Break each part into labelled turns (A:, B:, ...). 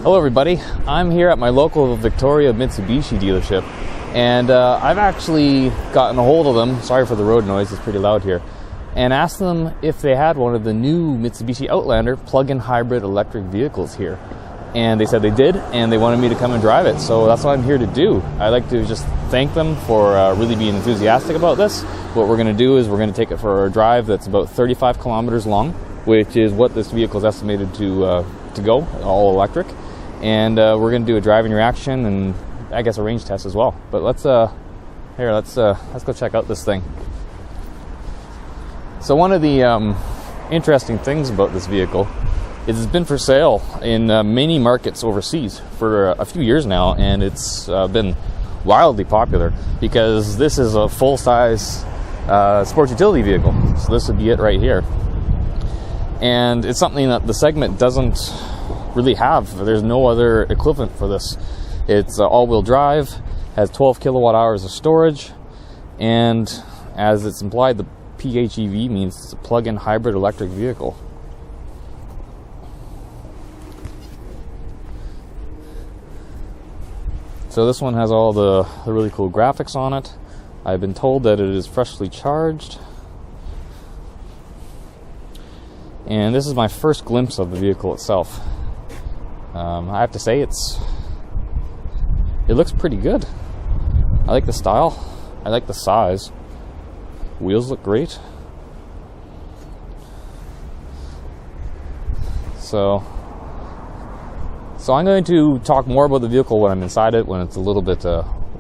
A: Hello everybody, I'm here at my local Victoria Mitsubishi dealership, and I've actually gotten a hold of them, sorry for the road noise, it's pretty loud here, and asked them if they had one of the new Mitsubishi Outlander plug-in hybrid electric vehicles here. And they said they did, and they wanted me to come and drive it, so that's what I'm here to do. I'd like to just thank them for really being enthusiastic about this. What we're going to do is we're going to take it for a drive that's about 35 kilometers long, which is what this vehicle is estimated to go, all electric. And we're going to do a driving reaction and I guess a range test as well. But let's go check out this thing. So one of the interesting things about this vehicle is it's been for sale in many markets overseas for a few years now, and it's been wildly popular because this is a full-size sports utility vehicle. So this would be it right here. And it's something that the segment doesn't really have. There's no other equivalent for this. It's all-wheel drive, has 12 kilowatt hours of storage, and as it's implied, the PHEV means it's a plug-in hybrid electric vehicle. So this one has all the really cool graphics on it. I've been told that it is freshly charged. And this is my first glimpse of the vehicle itself. I have to say it looks pretty good. I like the style. I like the size. Wheels look great. So I'm going to talk more about the vehicle when I'm inside it, when it's a little bit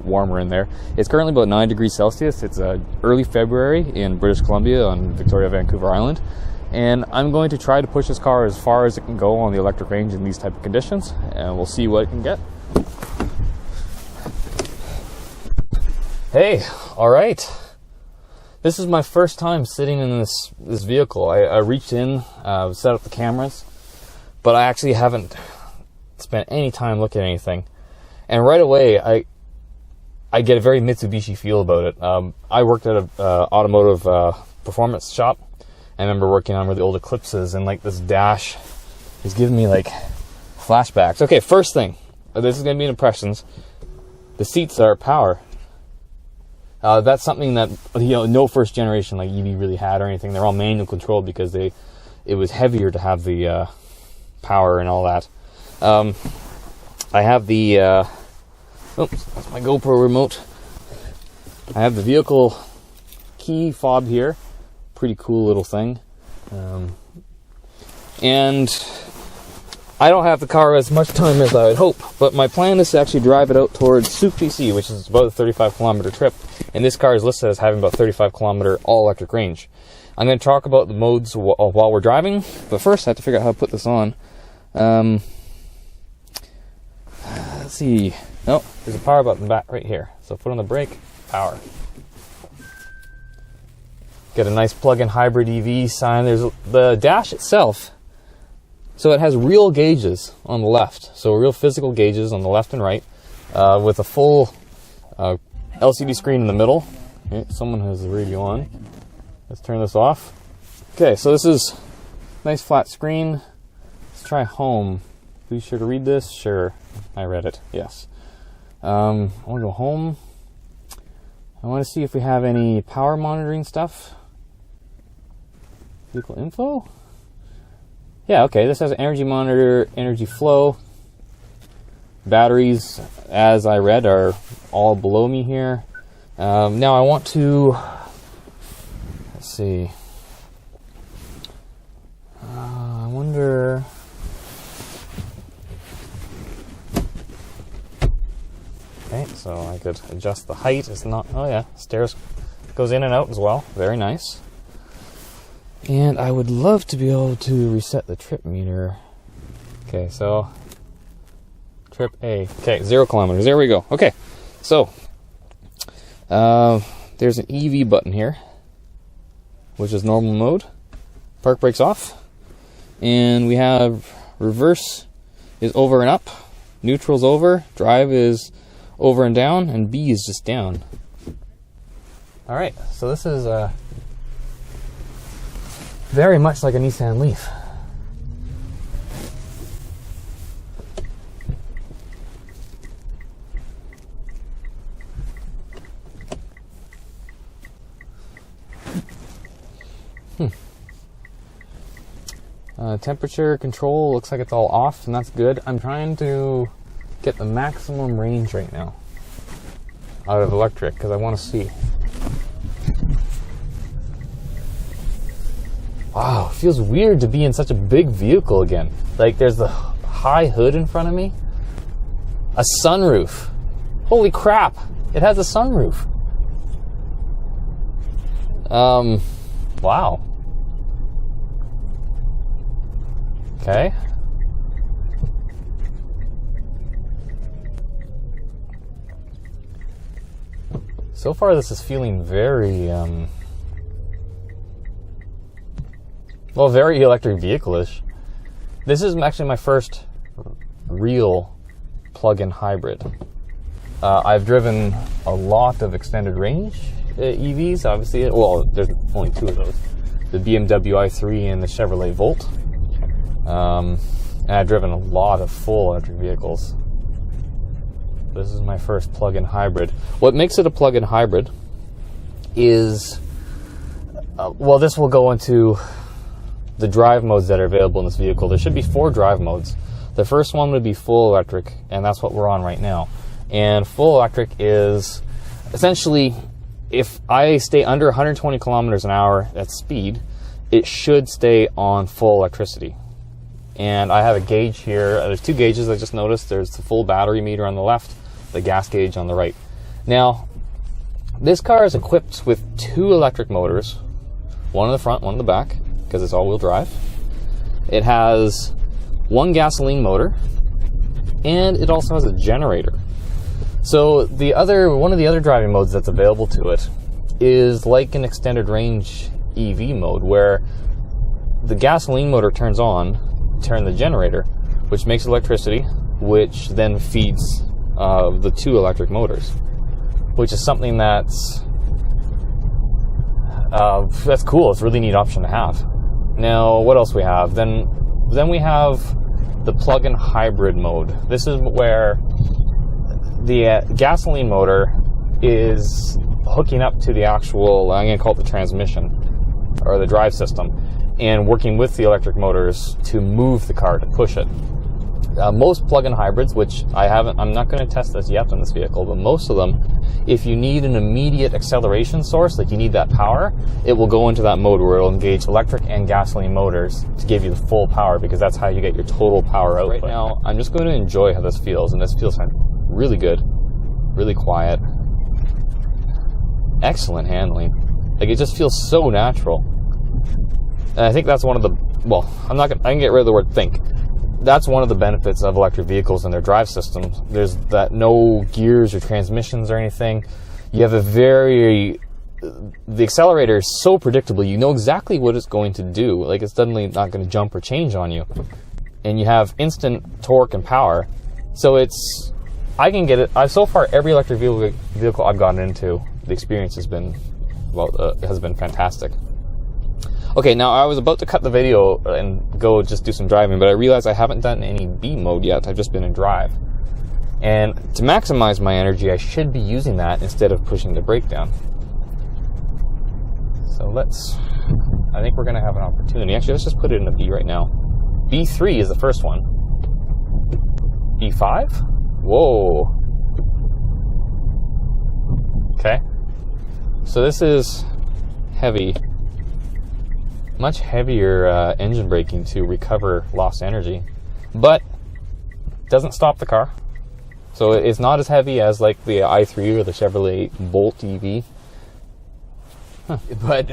A: warmer in there. It's currently about 9 degrees Celsius. It's early February in British Columbia on Victoria, Vancouver Island. And I'm going to try to push this car as far as it can go on the electric range in these type of conditions, and we'll see what it can get. Hey, all right. This is my first time sitting in this vehicle. I reached in, set up the cameras, but I actually haven't spent any time looking at anything. And right away, I get a very Mitsubishi feel about it. I worked at an automotive performance shop. I remember working on really old Eclipses, and like this dash is giving me like flashbacks. Okay, first thing, this is going to be impressions. The seats are power. That's something that no first generation like EV really had or anything. They're all manual controlled because it was heavier to have the power and all that. I have the oops, that's my GoPro remote. I have the vehicle key fob here. Pretty cool little thing. And I don't have the car as much time as I would hope, but my plan is to actually drive it out towards Souk BC, which is about a 35 kilometer trip, and this car is listed as having about 35 kilometer all electric range. I'm going to talk about the modes while we're driving, but first I have to figure out how to put this on. Let's see. No, there's a power button back right here. So put on the brake, power. Get a nice plug-in hybrid EV sign. There's the dash itself. So it has real gauges on the left. So real physical gauges on the left and right, with a full LCD screen in the middle. Okay, someone has the radio on. Let's turn this off. Okay, so this is nice flat screen. Let's try home. Be sure to read this. Sure, I read it. Yes. I want to go home. I want to see if we have any power monitoring stuff. Vehicle info? Yeah, okay, this has an energy monitor, energy flow. Batteries, as I read, are all below me here. Now I want to, let's see. I wonder. Okay, so I could adjust the height. It's not, oh yeah, stairs goes in and out as well. Very nice. And I would love to be able to reset the trip meter. Okay, so trip A. Okay, 0 kilometers. There we go. Okay, so there's an EV button here, which is normal mode. Park brakes off. And we have reverse is over and up. Neutral's over. Drive is over and down. And B is just down. All right, so this is very much like a Nissan Leaf. Temperature control looks like it's all off, and that's good. I'm trying to get the maximum range right now out of electric because I want to see. Wow, it feels weird to be in such a big vehicle again. Like, there's the high hood in front of me. A sunroof. Holy crap, it has a sunroof. Wow. Okay. So far this is feeling very, well, very electric vehicle-ish. This is actually my first real plug-in hybrid. I've driven a lot of extended range EVs, obviously. Well, there's only two of those. The BMW i3 and the Chevrolet Volt. And I've driven a lot of full electric vehicles. This is my first plug-in hybrid. What makes it a plug-in hybrid is, well, this will go into the drive modes that are available in this vehicle. There should be 4 drive modes. The first one would be full electric, and that's what we're on right now. And full electric is essentially, if I stay under 120 kilometers an hour at speed, it should stay on full electricity. And I have a gauge here. There's 2 gauges I just noticed. There's the full battery meter on the left, the gas gauge on the right. Now, this car is equipped with 2 electric motors, one in the front, one in the back, because it's all-wheel drive. It has 1 gasoline motor, and it also has a generator. So one of the other driving modes that's available to it is like an extended range EV mode, where the gasoline motor turns the generator, which makes electricity, which then feeds the 2 electric motors, which is something that's cool. It's a really neat option to have. Now, what else we have? Then we have the plug-in hybrid mode. This is where the gasoline motor is hooking up to the actual, I'm going to call it the transmission, or the drive system, and working with the electric motors to move the car, to push it. Most plug-in hybrids, which I'm not going to test this yet on this vehicle, but most of them, if you need an immediate acceleration source, like you need that power, it will go into that mode where it'll engage electric and gasoline motors to give you the full power, because that's how you get your total power output. Right now, I'm just going to enjoy how this feels, and this feels really good, really quiet, excellent handling. Like, it just feels so natural. And I think that's one of the, well, I can get rid of the word think. That's one of the benefits of electric vehicles and their drive systems. There's that no gears or transmissions or anything. You have the accelerator is so predictable. You know exactly what it's going to do. Like, it's suddenly not going to jump or change on you. And you have instant torque and power. So I can get it. So far, every electric vehicle I've gotten into, the experience has been, has been fantastic. Okay, now I was about to cut the video and go just do some driving, but I realized I haven't done any B mode yet. I've just been in drive. And to maximize my energy, I should be using that instead of pushing the brake down. So I think we're going to have an opportunity. Actually, let's just put it in a B right now. B3 is the first one. B5? Whoa. Okay. So this is heavy. Much heavier engine braking to recover lost energy, but doesn't stop the car. So it's not as heavy as like the i3 or the Chevrolet Bolt EV. But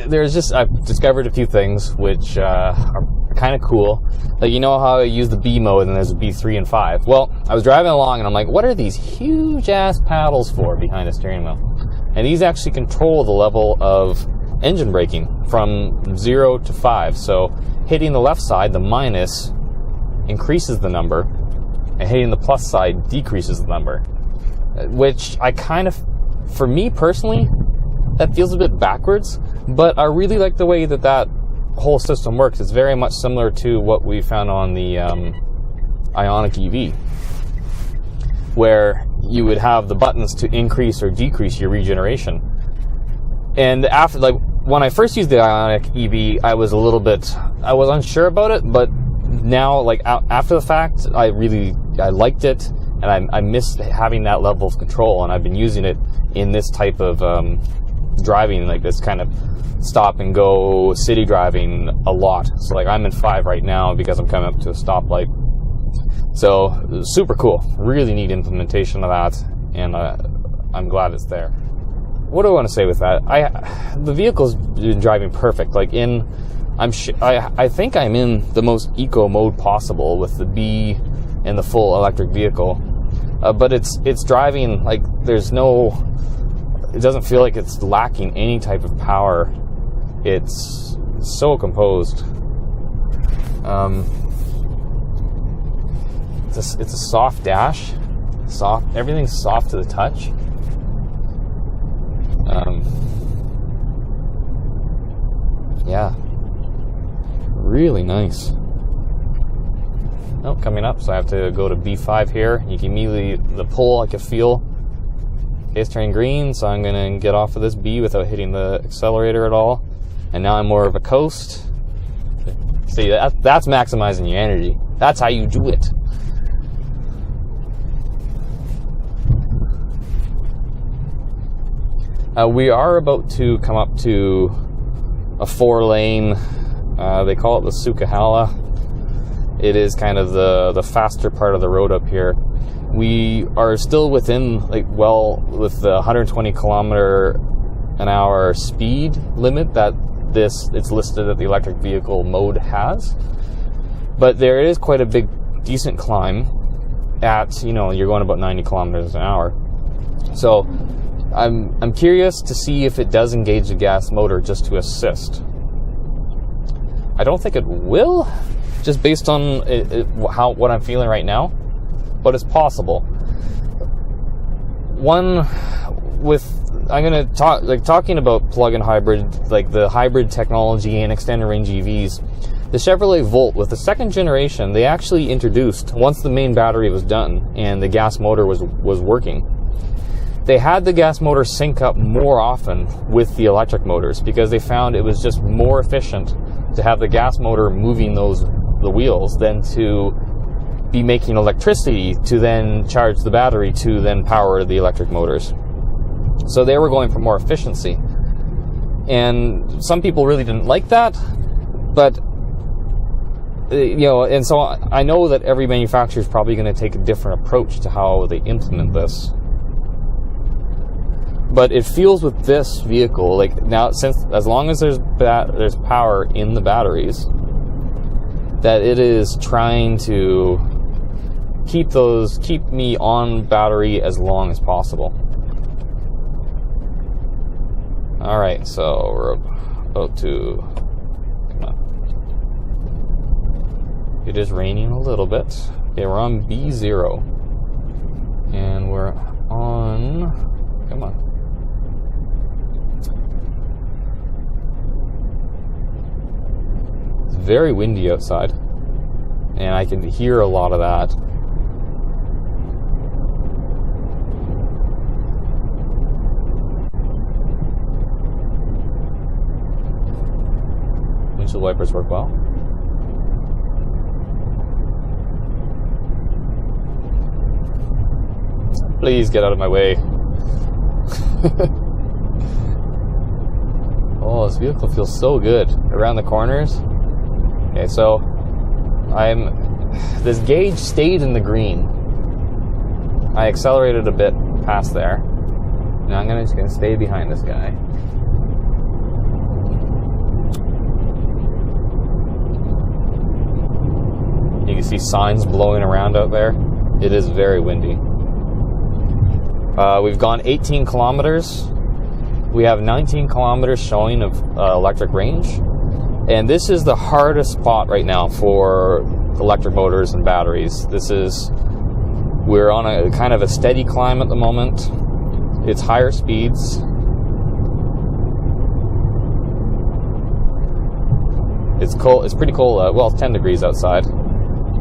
A: I've discovered a few things which are kind of cool. Like, you know how I use the B mode and there's a B3 and 5? Well, I was driving along and I'm like, what are these huge ass paddles for behind the steering wheel? And these actually control the level of engine braking from 0 to 5. So hitting the left side, the minus, increases the number, and hitting the plus side decreases the number. Which for me personally, that feels a bit backwards, but I really like the way that whole system works. It's very much similar to what we found on the Ioniq EV, where you would have the buttons to increase or decrease your regeneration. And after, when I first used the Ioniq EV, I was unsure about it, but now, like after the fact, I liked it, and I missed having that level of control, and I've been using it in this type of driving, like this kind of stop and go city driving a lot. So like I'm in 5 right now because I'm coming up to a stoplight. So super cool, really neat implementation of that, and I'm glad it's there. What do I want to say with that? The vehicle's been driving perfect. Like I think I'm in the most eco mode possible with the B and the full electric vehicle, but it's driving like it doesn't feel like it's lacking any type of power. It's so composed. It's a soft dash. Everything's soft to the touch. Yeah. Really nice. Oh, coming up, so I have to go to B5 here. You can immediately, the pull I can feel. It's turning green, so I'm gonna get off of this B without hitting the accelerator at all. And now I'm more of a coast. See, that's maximizing your energy. That's how you do it. We are about to come up to a 4-lane, they call it the Sukahala. It is kind of the faster part of the road up here. We are still within, with the 120 kilometer an hour speed limit that it's listed that the electric vehicle mode has. But there is quite a decent climb at, you're going about 90 kilometers an hour. So I'm curious to see if it does engage the gas motor just to assist. I don't think it will, just based on what I'm feeling right now, but it's possible. I'm going to talk, talking about plug-in hybrid, like the hybrid technology and extended range EVs. The Chevrolet Volt, with the second generation, they actually introduced, once the main battery was done and the gas motor was working, they had the gas motor sync up more often with the electric motors because they found it was just more efficient to have the gas motor moving the wheels than to be making electricity to then charge the battery to then power the electric motors. So they were going for more efficiency. And some people really didn't like that, but and so I know that every manufacturer is probably going to take a different approach to how they implement this. But it feels with this vehicle, as long as there's power in the batteries, that it is trying to keep me on battery as long as possible. All right, so we're about to, come on. It is raining a little bit. Okay, we're on B0, and we're on, come on. It's very windy outside, and I can hear a lot of that. Windshield wipers work well. Please get out of my way. Oh, this vehicle feels so good around the corners. Okay, so this gauge stayed in the green. I accelerated a bit past there. Now I'm just gonna stay behind this guy. You can see signs blowing around out there. It is very windy. We've gone 18 kilometers. We have 19 kilometers showing of electric range. And this is the hardest spot right now for electric motors and batteries. We're on a kind of a steady climb at the moment. It's higher speeds. It's cold. It's pretty cold. Well, it's 10 degrees outside.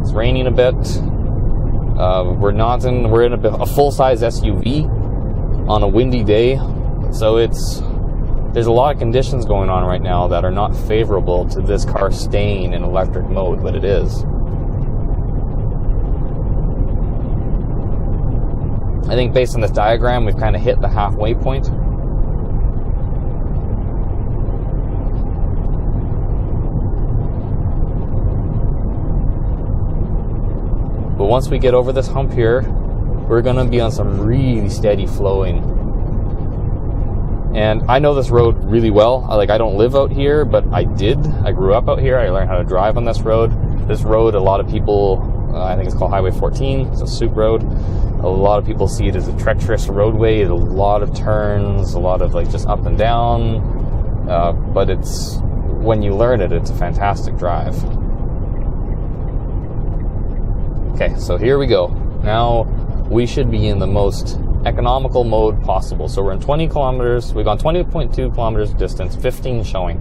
A: It's raining a bit. We're in a full-size SUV on a windy day, so there's a lot of conditions going on right now that are not favorable to this car staying in electric mode, but it is. I think based on this diagram, we've kind of hit the halfway point. But once we get over this hump here, we're going to be on some really steady flowing. And I know this road really well. I don't live out here, but I did. I grew up out here. I learned how to drive on this road. This road, a lot of people, I think it's called Highway 14. It's a soup road. A lot of people see it as a treacherous roadway. A lot of turns, a lot of just up and down. But when you learn it, it's a fantastic drive. Okay, so here we go. Now we should be in the most economical mode possible. So we're in 20 kilometers. We've gone 20.2 kilometers distance, 15 showing.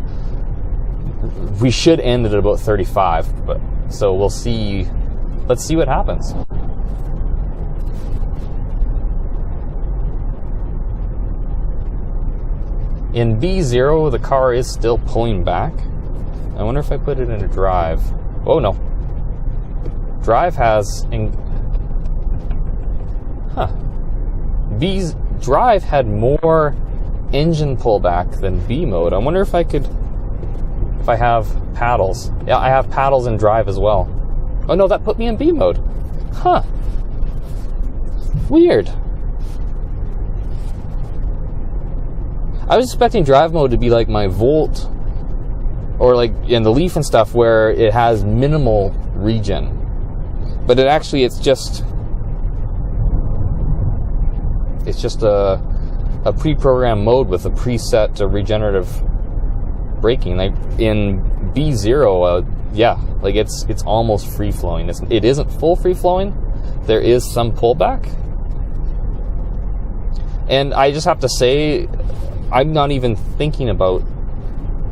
A: We should end at about 35, but so we'll see. Let's see what happens. In B0, the car is still pulling back. I wonder if I put it into drive. Oh no. Drive has B's drive had more engine pullback than B mode. I wonder if I have paddles. Yeah, I have paddles in drive as well. Oh no, that put me in B mode. Huh. Weird. I was expecting drive mode to be like my Volt or in the Leaf and stuff where it has minimal regen. But it's just a pre-programmed mode with a preset regenerative braking. In B0, it's almost free flowing. It isn't full free flowing. There is some pullback, and I just have to say, I'm not even thinking about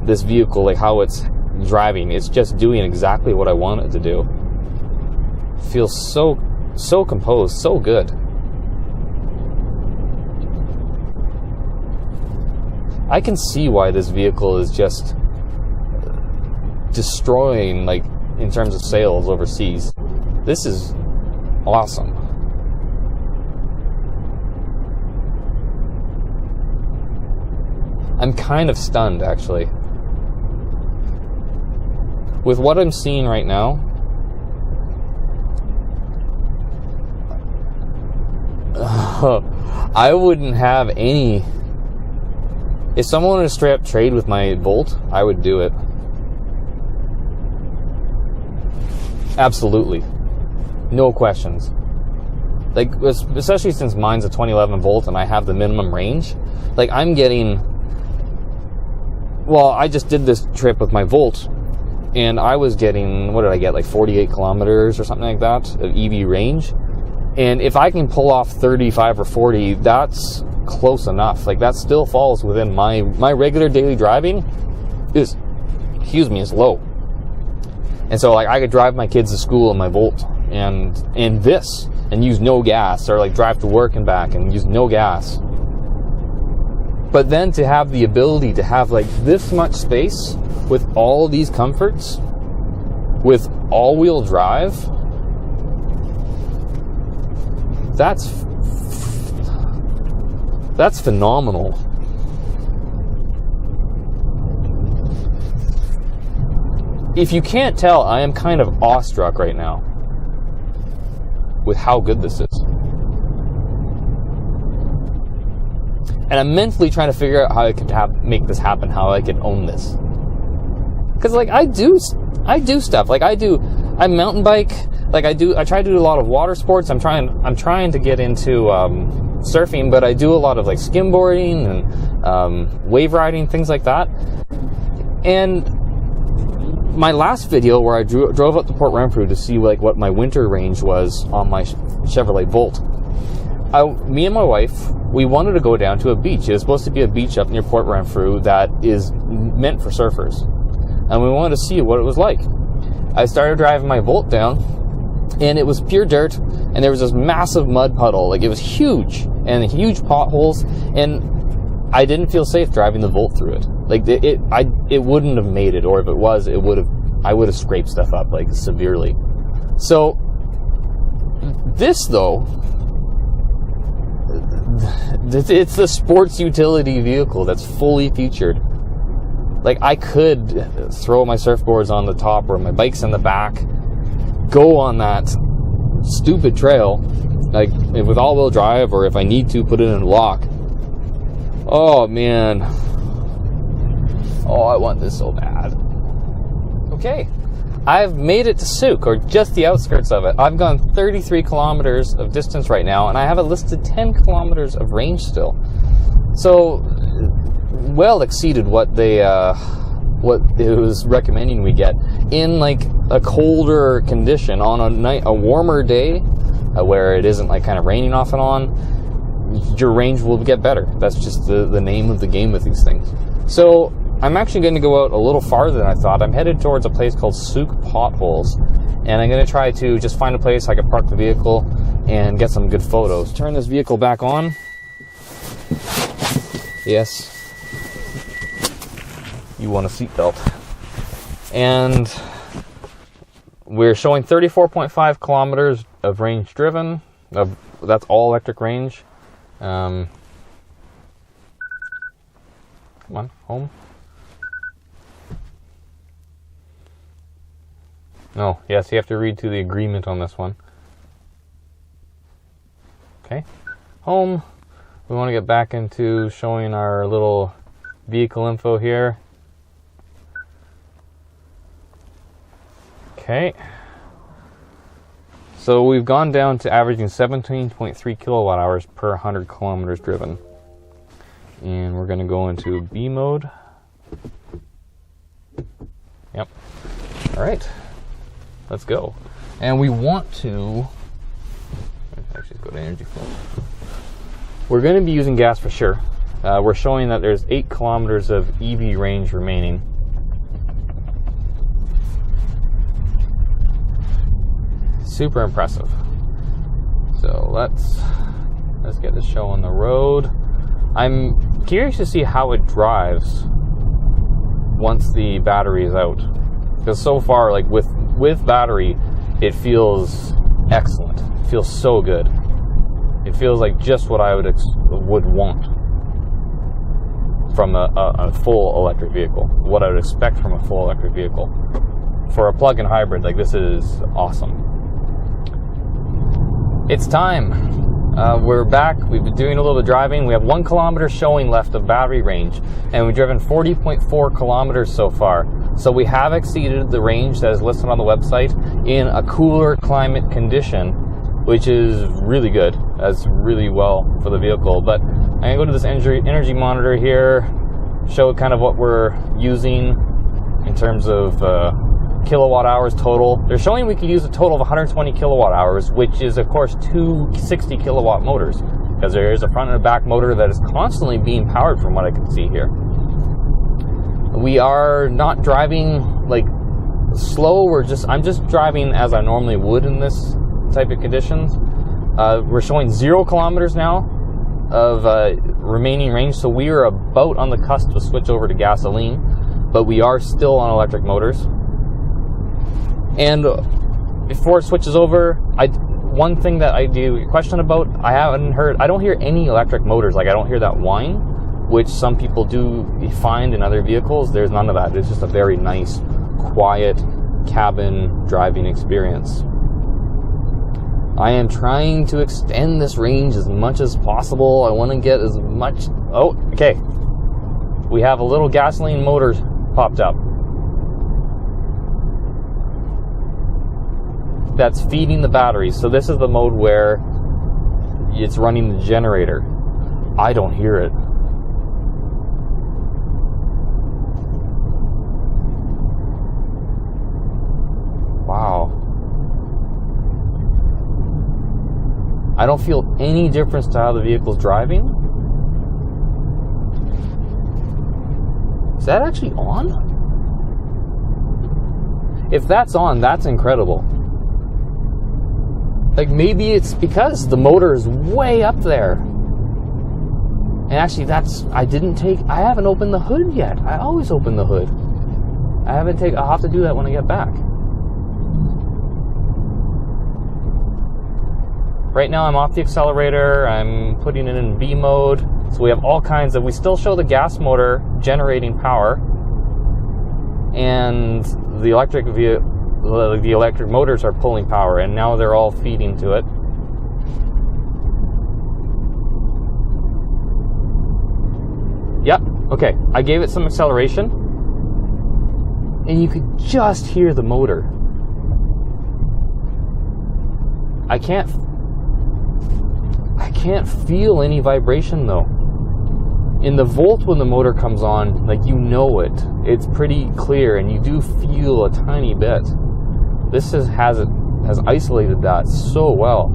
A: this vehicle how it's driving. It's just doing exactly what I want it to do. Feels so composed, so good. I can see why this vehicle is just destroying, in terms of sales overseas. This is awesome. I'm kind of stunned, actually. With what I'm seeing right now, I wouldn't have any. If someone wanted to straight up trade with my Volt, I would do it. Absolutely. No questions. Especially since mine's a 2011 Volt and I have the minimum range. I'm getting... Well, I just did this trip with my Volt, and I was getting, what did I get, 48 kilometers or something like that of EV range. And if I can pull off 35 or 40, that's close enough. That still falls within my regular daily driving is low. And so I could drive my kids to school in my Volt and use no gas, or drive to work and back and use no gas. But then to have the ability to have this much space with all these comforts, with all-wheel drive, that's phenomenal. If you can't tell, I am kind of awestruck right now with how good this is. And I'm mentally trying to figure out how I could make this happen, how I could own this. Because I do stuff. I mountain bike. I try to do a lot of water sports. I'm trying to get into surfing, but I do a lot of skimboarding and wave riding, things like that. And my last video where I drove up to Port Renfrew to see what my winter range was on my Chevrolet Volt, me and my wife, we wanted to go down to a beach. It was supposed to be a beach up near Port Renfrew that is meant for surfers, and we wanted to see what it was like. I started driving my Volt down, and it was pure dirt, and there was this massive mud puddle. It was huge, and huge potholes, and I didn't feel safe driving the Volt through it. It wouldn't have made it, or if it was, I would have scraped stuff up severely. So this though, it's the sports utility vehicle that's fully featured. Like, I could throw my surfboards on the top or my bikes in the back, go on that stupid trail, like with all-wheel drive, or if I need to, put it in lock. Oh, man. Oh, I want this so bad. Okay. I've made it to Souk, or just the outskirts of it. I've gone 33 kilometers of distance right now, and I have a listed 10 kilometers of range still. So, well exceeded what they, what it was recommending we get in like a colder condition on a warmer day, where it isn't like kind of raining off and on. Your range will get better. That's just the name of the game with these things. So I'm actually going to go out a little farther than I thought. I'm headed towards a place called Souk Potholes, and I'm going to try to just find a place I can park the vehicle and get some good photos. Turn this vehicle back on. Yes. You want a seatbelt. And we're showing 34.5 kilometers of range driven. That's all electric range. Come on, home. No, yes, you have to read to the agreement on this one. Okay, home. We want to get back into showing our little vehicle info here. Okay. So we've gone down to averaging 17.3 kilowatt hours per 100 kilometers driven. And we're going to go into B mode. Yep. All right. Let's go. And we want to... Actually, go to energy flow. We're going to be using gas for sure. We're showing that there's 8 kilometers of EV range remaining. Super impressive. So let's get this show on the road. I'm curious to see how it drives once the battery is out, because so far, like with battery, it feels excellent. It feels so good. It feels like just what I would want from a full electric vehicle. What I would expect from a full electric vehicle. For a plug-in hybrid, like, this is awesome. It's time. We're back. We've been doing a little bit of driving. We have 1 kilometer showing left of battery range, and we've driven 40.4 kilometers so far. So we have exceeded the range that is listed on the website in a cooler climate condition, which is really good. That's really well for the vehicle. But I'm going to go to this energy monitor here, show kind of what we're using in terms of kilowatt hours total. They're showing we could use a total of 120 kilowatt hours, which is, of course, 2 60 kilowatt motors, because there is a front and a back motor that is constantly being powered from what I can see here. We are not driving like slow. I'm just driving as I normally would in this type of conditions. We're showing 0 kilometers now of remaining range, so we are about on the cusp to switch over to gasoline, but we are still on electric motors. And before it switches over, one thing that I do question about, I don't hear any electric motors. Like, I don't hear that whine, which some people do find in other vehicles. There's none of that. It's just a very nice, quiet cabin driving experience. I am trying to extend this range as much as possible. I want to get as much... Oh, okay. We have a little gasoline motor popped up. That's feeding the battery. So this is the mode where it's running the generator. I don't hear it. Wow. I don't feel any difference to how the vehicle's driving. Is that actually on? If that's on, that's incredible. Like, maybe it's because the motor is way up there. And actually, I haven't opened the hood yet. I always open the hood. I'll have to do that when I get back. Right now I'm off the accelerator, I'm putting it in B mode. So we have all kinds of, we still show the gas motor generating power, and the electric motors are pulling power, and now they're all feeding to it. Yep, okay, I gave it some acceleration, and you could just hear the motor. I can't feel any vibration though. In the volt, when the motor comes on, like, you know it. It's pretty clear, and you do feel a tiny bit. This has isolated that so well.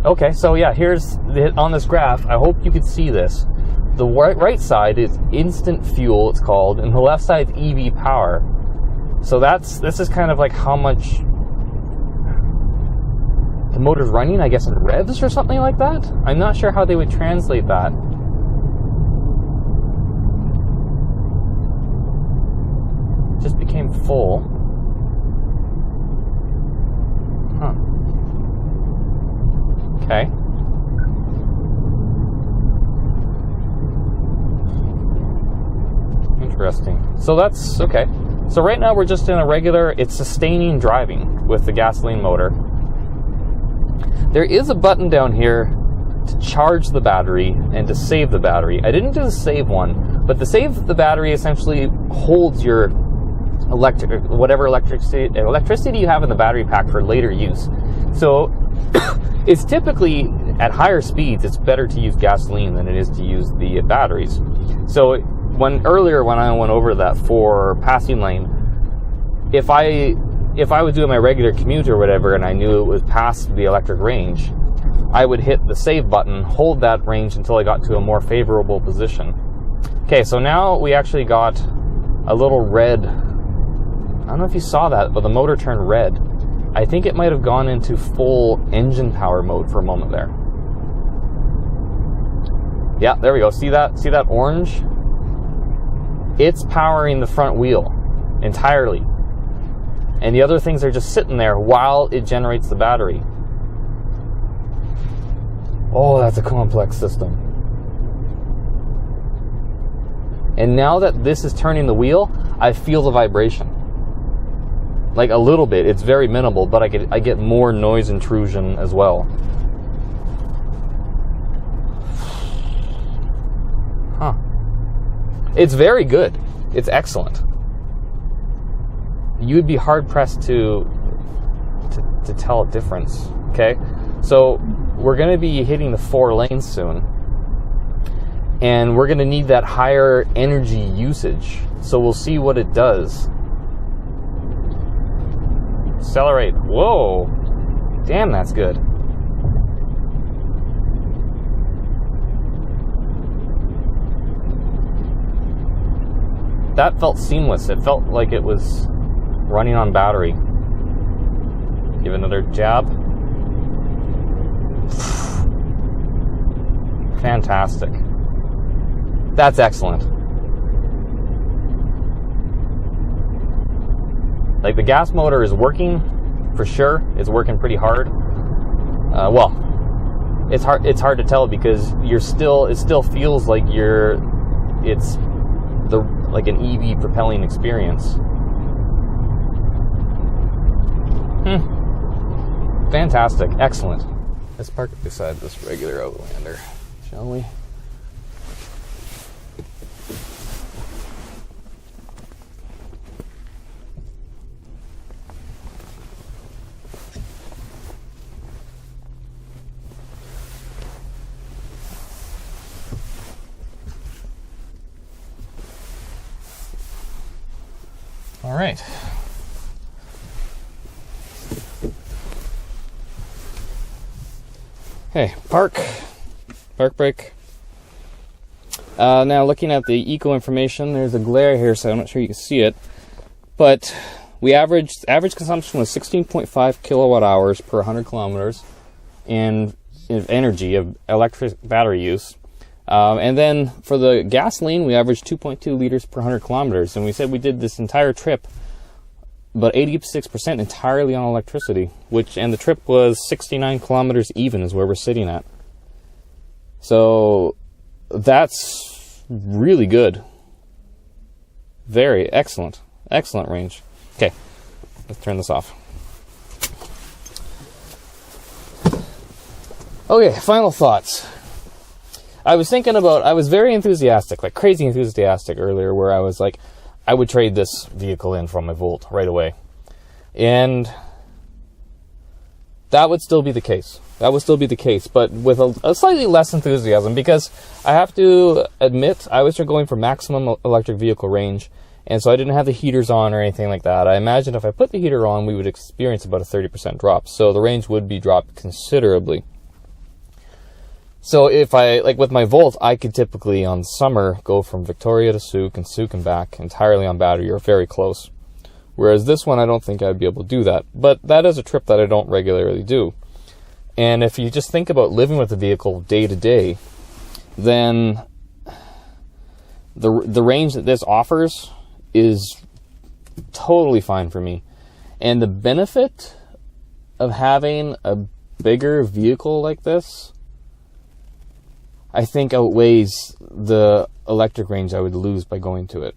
A: Okay, so yeah, here's on this graph. I hope you could see this. The right side is instant fuel, it's called, and the left side is EV power. So this is kind of like how much the motor's running, I guess, in revs or something like that. I'm not sure how they would translate that. Just became full. Huh. Okay. Interesting. So that's okay. So right now we're just in a regular, it's sustaining driving with the gasoline motor. There is a button down here to charge the battery and to save the battery. I didn't do the save one, but the save the battery essentially holds your whatever electricity you have in the battery pack for later use. So it's typically at higher speeds, it's better to use gasoline than it is to use the batteries. So earlier when I went over that for passing lane, if I was doing my regular commute or whatever and I knew it was past the electric range, I would hit the save button, hold that range until I got to a more favorable position. Okay, so now we actually got a little red. I don't know if you saw that, but the motor turned red. I think it might have gone into full engine power mode for a moment there. Yeah, there we go. See that orange? It's powering the front wheel entirely. And the other things are just sitting there while it generates the battery. Oh, that's a complex system. And now that this is turning the wheel, I feel the vibration. Like a little bit. It's very minimal, but I get more noise intrusion as well. Huh. It's very good. It's excellent. You would be hard pressed to tell a difference. Okay, so we're going to be hitting the 4 lanes soon, and we're going to need that higher energy usage. So we'll see what it does. Accelerate. Whoa! Damn, that's good. That felt seamless. It felt like it was running on battery. Give another jab. Fantastic. That's excellent. Like, the gas motor is working for sure. It's working pretty hard. Well, it's hard to tell because it still feels like it's like an EV propelling experience. Fantastic. Excellent. Let's park it beside this regular Outlander, shall we? All right. Okay, park brake. Now looking at the eco information, there's a glare here, so I'm not sure you can see it. But we average consumption was 16.5 kilowatt hours per 100 kilometers in energy of electric battery use. And then for the gasoline, we averaged 2.2 liters per 100 kilometers. And we said we did this entire trip, but 86% entirely on electricity, and the trip was 69 kilometers even is where we're sitting at. So that's really good. Very excellent. Excellent range. Okay, let's turn this off. Okay, final thoughts. I was very enthusiastic, like crazy enthusiastic earlier, where I was like, I would trade this vehicle in from my Volt right away. And that would still be the case. But with a slightly less enthusiasm, because I have to admit, I was going for maximum electric vehicle range, and so I didn't have the heaters on or anything like that. I imagined if I put the heater on, we would experience about a 30% drop, so the range would be dropped considerably. So if with my Volt, I could typically on summer go from Victoria to Souk and back entirely on battery or very close. Whereas this one, I don't think I'd be able to do that. But that is a trip that I don't regularly do. And if you just think about living with the vehicle day to day, then the range that this offers is totally fine for me. And the benefit of having a bigger vehicle like this, I think, outweighs the electric range I would lose by going to it.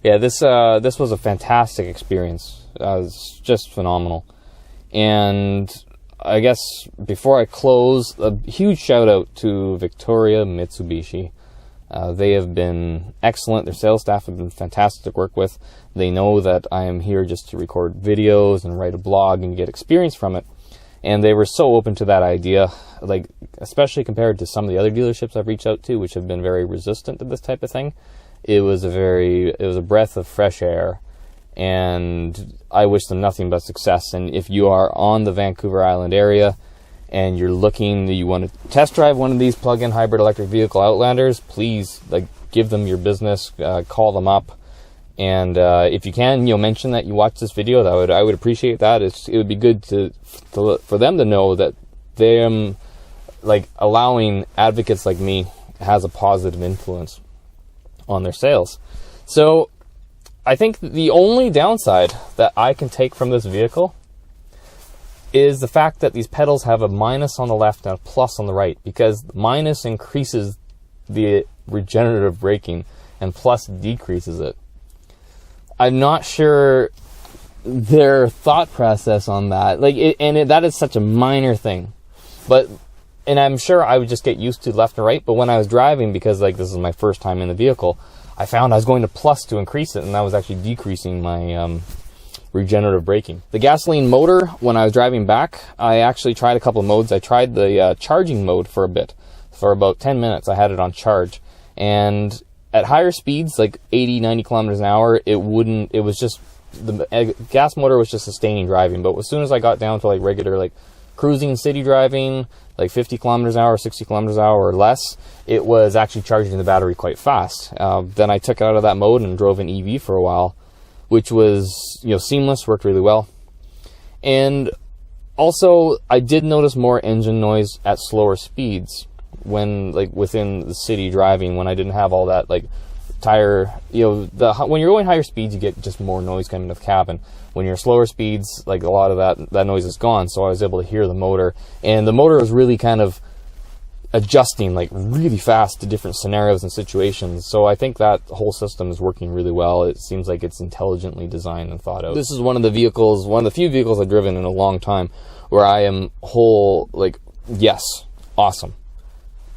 A: This was a fantastic experience. It was just phenomenal. And I guess before I close, a huge shout out to Victoria Mitsubishi. They have been excellent. Their sales staff have been fantastic to work with. They know that I am here just to record videos and write a blog and get experience from it. And they were so open to that idea, like especially compared to some of the other dealerships I've reached out to, which have been very resistant to this type of thing. It was a breath of fresh air, and I wish them nothing but success. And if you are on the Vancouver Island area and you want to test drive one of these plug-in hybrid electric vehicle Outlanders, please give them your business, call them up. And if you can, mention that you watched this video. I would appreciate that. It would be good for them to know that them allowing advocates like me has a positive influence on their sales. So I think the only downside that I can take from this vehicle is the fact that these pedals have a minus on the left and a plus on the right, because minus increases the regenerative braking and plus decreases it. I'm not sure their thought process on that. That is such a minor thing. And I'm sure I would just get used to left and right. But when I was driving, because this is my first time in the vehicle, I found I was going to plus to increase it, and I was actually decreasing my regenerative braking. The gasoline motor, when I was driving back, I actually tried a couple of modes. I tried the charging mode for a bit. For about 10 minutes, I had it on charge. And at higher speeds, 80, 90 kilometers an hour, the gas motor was just sustaining driving. But as soon as I got down to regular cruising city driving, 50 kilometers an hour, 60 kilometers an hour or less, it was actually charging the battery quite fast. Then I took it out of that mode and drove an EV for a while, which was seamless, worked really well. And also, I did notice more engine noise at slower speeds when within the city driving, when I didn't have all that tire, when you're going higher speeds, you get just more noise coming to the cabin. When you're slower speeds, a lot of that noise is gone, so I was able to hear the motor, and the motor was really kind of adjusting really fast to different scenarios and situations. So I think that whole system is working really well. It seems like it's intelligently designed and thought out. This is one of the few vehicles I've driven in a long time where I am yes, awesome.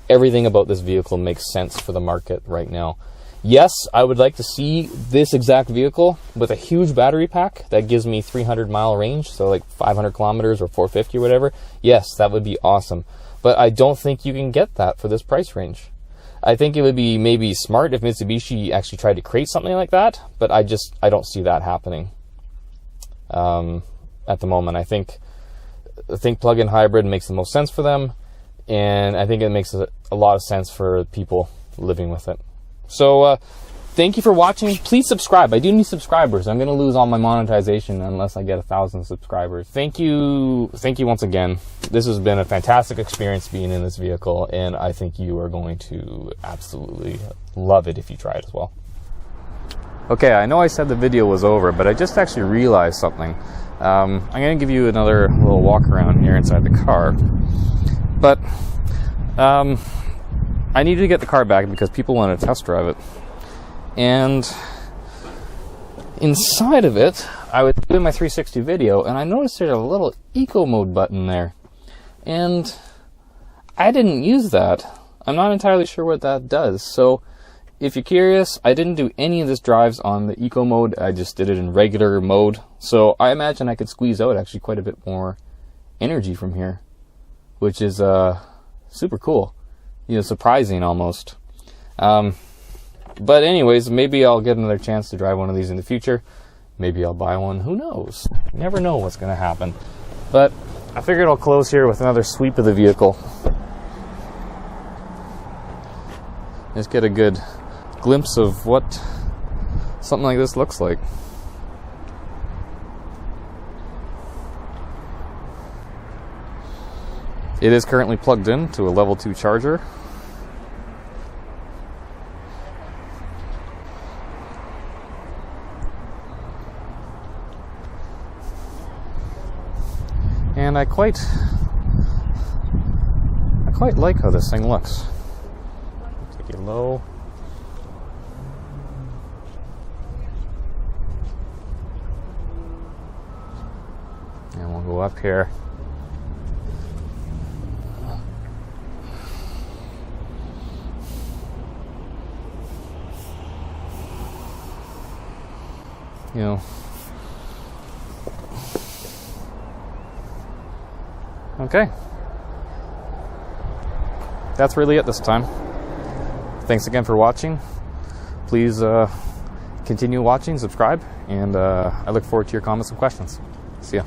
A: Everything about this vehicle makes sense for the market right now. Yes, I would like to see this exact vehicle with a huge battery pack that gives me 300-mile range, so 500 kilometers or 450 or whatever. Yes, that would be awesome. But I don't think you can get that for this price range. I think it would be maybe smart if Mitsubishi actually tried to create something like that, but I don't see that happening at the moment. I think plug-in hybrid makes the most sense for them, and I think it makes a lot of sense for people living with it. So thank you for watching. Please subscribe. I do need subscribers. I'm going to lose all my monetization unless I get 1,000 subscribers. Thank you once again. This has been a fantastic experience being in this vehicle, and I think you are going to absolutely love it if you try it as well. Okay, I know I said the video was over, but I just actually realized something. I'm going to give you another little walk around here inside the car. But I need to get the car back because people want to test drive it. And inside of it, I was doing my 360 video, and I noticed there's a little eco mode button there. And I didn't use that. I'm not entirely sure what that does. So if you're curious, I didn't do any of this drives on the eco mode. I just did it in regular mode. So I imagine I could squeeze out actually quite a bit more energy from here, which is super cool. You know, surprising almost. But anyways, maybe I'll get another chance to drive one of these in the future. Maybe I'll buy one. Who knows? You never know what's going to happen. But I figured I'll close here with another sweep of the vehicle. Just get a good glimpse of what something like this looks like. It is currently plugged in to a level 2 charger. And I quite like how this thing looks. Take it low. And we'll go up here. You know. Okay. That's really it this time. Thanks again for watching. Please continue watching, subscribe, and I look forward to your comments and questions. See ya.